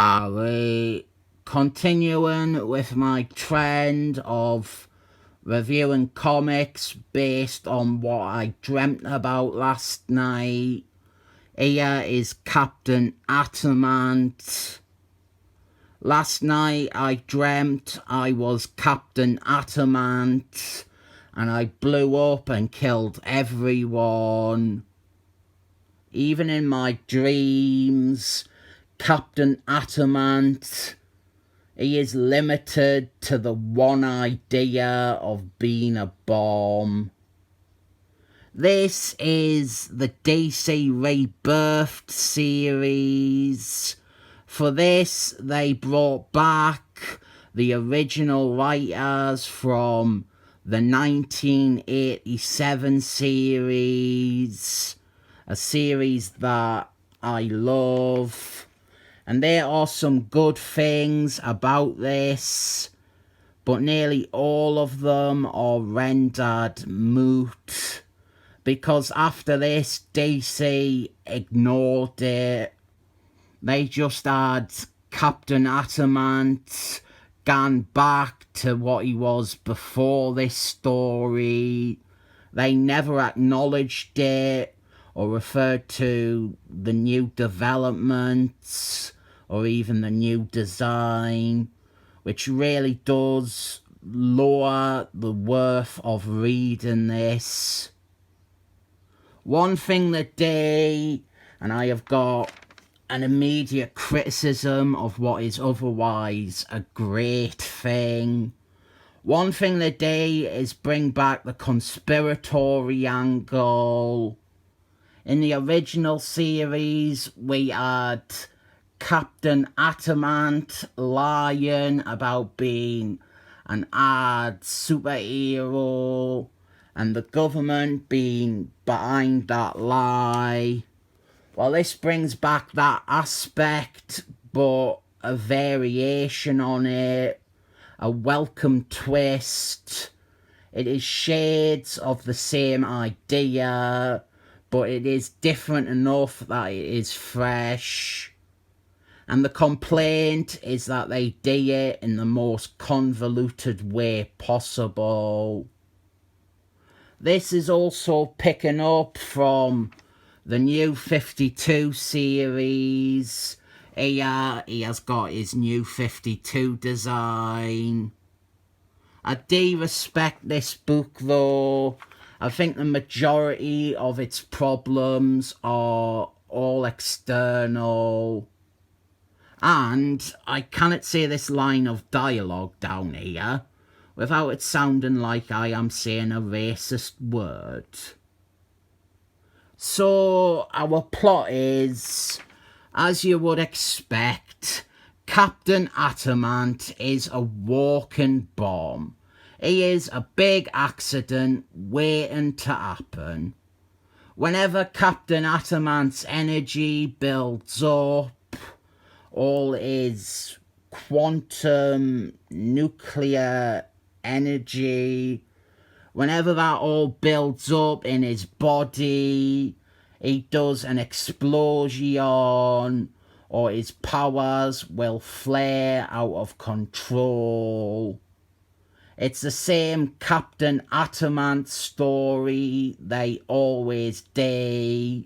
Cary, continuing with my trend of reviewing comics based on what I dreamt about last night. Here is Captain Adamant. Last night I dreamt I was Captain Adamant and I blew up and killed everyone. Even in my dreams, Captain Adamant, he is limited to the one idea of being a bomb. This is the DC Rebirthed series. For this, they brought back the original writers from the 1987 series, a series that I love. And there are some good things about this, but nearly all of them are rendered moot, because after this, DC ignored it. They just had Captain Adamant gone back to what he was before this story. They never acknowledged it or referred to the new developments or even the new design, which really does lower the worth of reading this. One thing that and I have got an immediate criticism of what is otherwise a great thing. One thing they do is bring back the conspiratory angle. In the original series, we had Captain Adamant lying about being an ad superhero and the government being behind that lie. Well, this brings back that aspect, but a variation on it, a welcome twist. It is shades of the same idea, but it is different enough that it is fresh. And the complaint is that they do it in the most convoluted way possible. This is also picking up from the new 52 series. Here he has got his new 52 design. I do respect this book though. I think the majority of its problems are all external. And I cannot say this line of dialogue down here without it sounding like I am saying a racist word. So our plot is, as you would expect, Captain Adamant is a walking bomb. He is a big accident waiting to happen. Whenever Captain Adamant's energy builds up, all his quantum nuclear energy, whenever that all builds up in his body, he does an explosion, or his powers will flare out of control. It's the same Captain Adamant story they always do,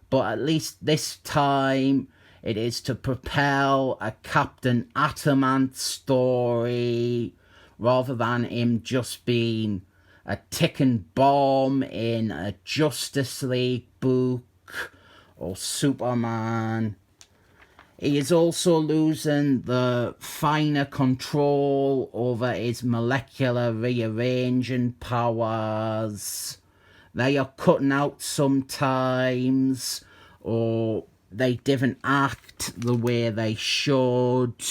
but at least this time it is to propel a Captain Adamant story rather than him just being a ticking bomb in a Justice League book or Superman. He is also losing the finer control over his molecular rearranging powers. They are cutting out sometimes, or they didn't act the way they should.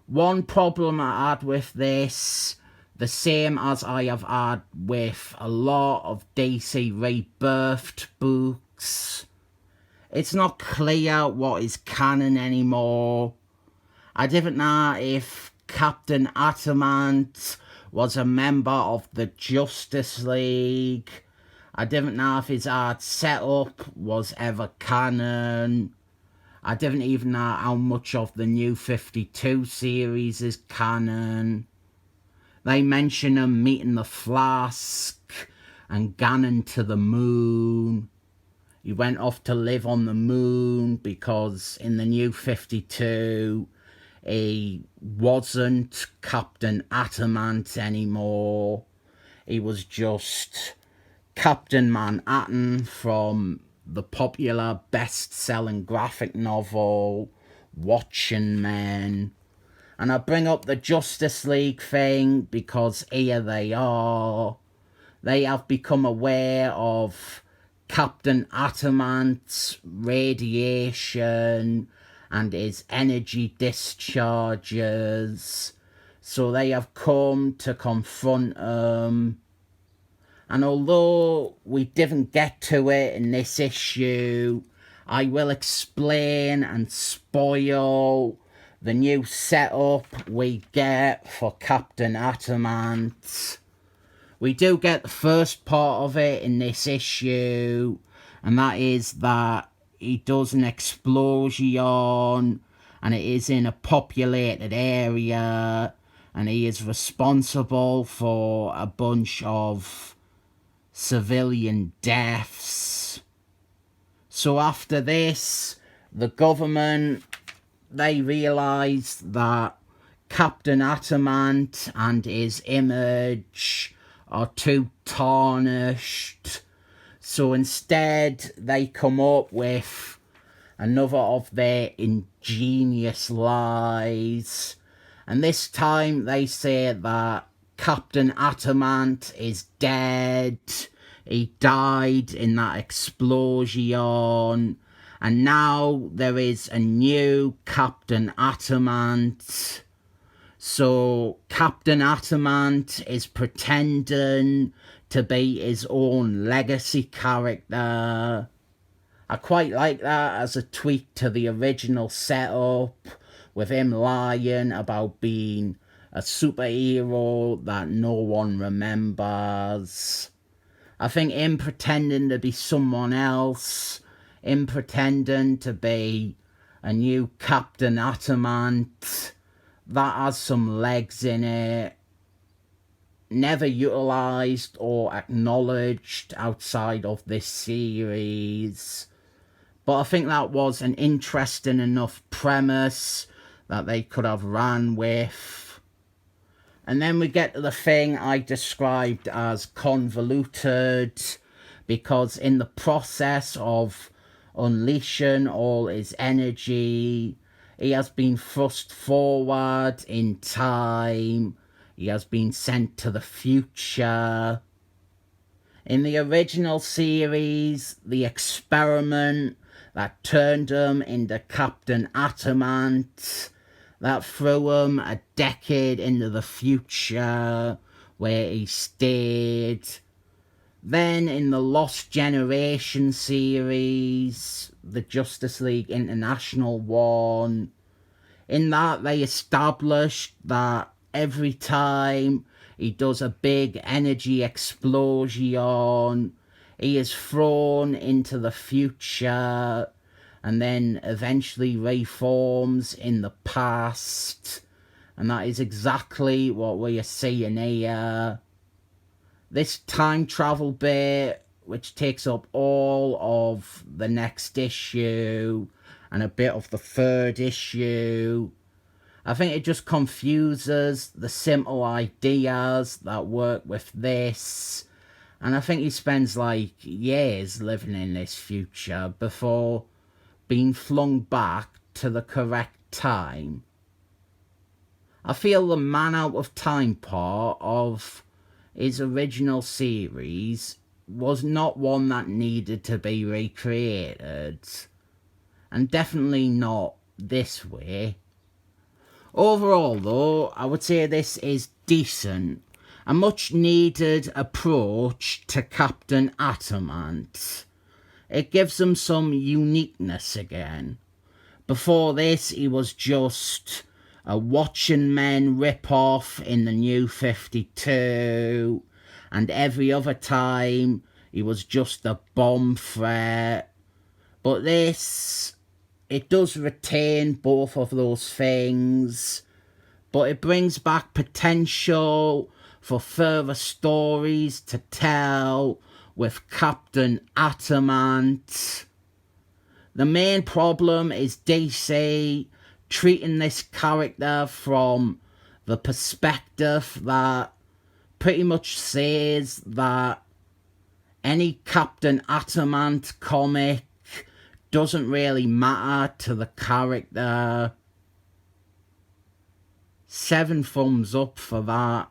One problem I had with this, the same as I have had with a lot of DC Rebirthed books, it's not clear what is canon anymore. I didn't know if Captain Adamant was a member of the Justice League. I didn't know if his art setup was ever canon. I didn't even know how much of the New 52 series is canon. They mention him meeting the Flask and Ganon to the moon. He went off to live on the moon because in the New 52, he wasn't Captain Atamant anymore. He was just Captain Manhattan from the popular best-selling graphic novel Watching Men. And I bring up the Justice League thing because here they are. They have become aware of Captain Atamant's radiation and his energy discharges. So they have come to confront him. And although we didn't get to it in this issue, I will explain and spoil the new setup we get for Captain Atamant. We do get the first part of it in this issue, and that is that he does an explosion, and it is in a populated area, and he is responsible for a bunch of civilian deaths. So after this, the government, they realise that Captain Atamant and his image are too tarnished. So instead, they come up with another of their ingenious lies. And this time they say that Captain Atamant is dead. He died in that explosion. And now there is a new Captain Atamant. So Captain Atamant is pretending to be his own legacy character. I quite like that as a tweak to the original setup, with him lying about being a superhero that no one remembers. I think him pretending to be someone else, him pretending to be a new Captain Atamant, that has some legs in it. Never utilised or acknowledged outside of this series. But I think that was an interesting enough premise that they could have ran with. And then we get to the thing I described as convoluted, because in the process of unleashing all his energy, he has been thrust forward in time. He has been sent to the future. In the original series, the experiment that turned him into Captain Atamant, that threw him a decade into the future, where he stayed. Then in the Lost Generation series, the Justice League International one, in that they established that every time he does a big energy explosion, he is thrown into the future and then eventually reforms in the past. And that is exactly what we are seeing here. This time travel bit, which takes up all of the next issue and a bit of the third issue, I think it just confuses the simple ideas that work with this. And I think he spends like years living in this future before being flung back to the correct time. I feel the man out of time part of his original series was not one that needed to be recreated. And definitely not this way. Overall though, I would say this is decent. A much needed approach to Captain Atamant. It gives him some uniqueness again. Before this, he was just a Watching Men rip-off in the New 52, and every other time he was just a bomb threat. But this, it does retain both of those things, but it brings back potential for further stories to tell with Captain Adamant. The main problem is DC treating this character from the perspective that pretty much says that any Captain Adamant comic doesn't really matter to the character. 7 thumbs up for that.